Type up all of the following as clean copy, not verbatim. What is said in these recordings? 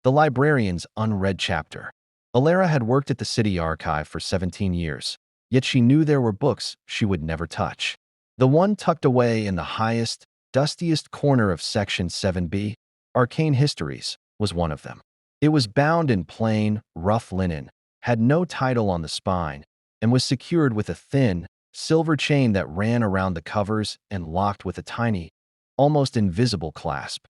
The librarian's unread chapter. Alara had worked at the city archive for 17 years, yet she knew there were books she would never touch. The one tucked away in the highest, dustiest corner of Section 7B, Arcane Histories, was one of them. It was bound in plain, rough linen, had no title on the spine, and was secured with a thin, silver chain that ran around the covers and locked with a tiny, almost invisible clasp.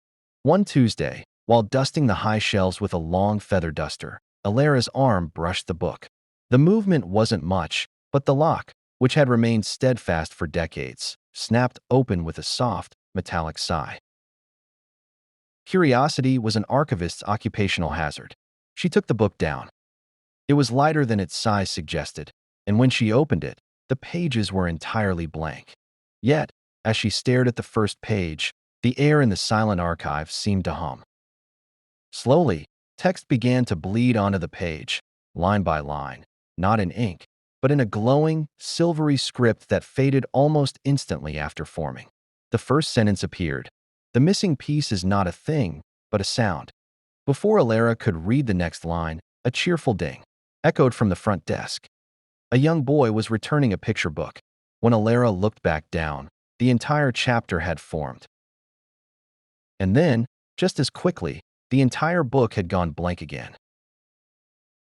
One Tuesday, while dusting the high shelves with a long feather duster, Alara's arm brushed the book. The movement wasn't much, but the lock, which had remained steadfast for decades, snapped open with a soft, metallic sigh. Curiosity was an archivist's occupational hazard. She took the book down. It was lighter than its size suggested, and when she opened it, the pages were entirely blank. Yet, as she stared at the first page, the air in the silent archive seemed to hum. Slowly, text began to bleed onto the page, line by line, not in ink, but in a glowing, silvery script that faded almost instantly after forming. The first sentence appeared. The missing piece is not a thing, but a sound. Before Alara could read the next line, a cheerful ding echoed from the front desk. A young boy was returning a picture book. When Alara looked back down, the entire chapter had formed. And then, just as quickly, the entire book had gone blank again.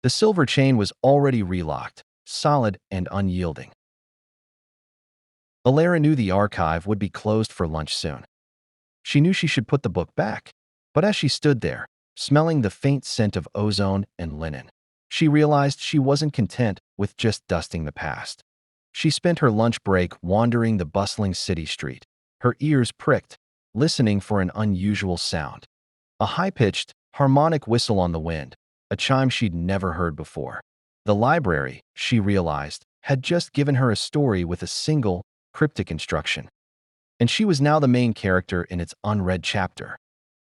The silver chain was already relocked, solid and unyielding. Alara knew the archive would be closed for lunch soon. She knew she should put the book back, but as she stood there, smelling the faint scent of ozone and linen, she realized she wasn't content with just dusting the past. She spent her lunch break wandering the bustling city street, her ears pricked, listening for an unusual sound. A high-pitched, harmonic whistle on the wind, a chime she'd never heard before. The library, she realized, had just given her a story with a single, cryptic instruction. And she was now the main character in its unread chapter.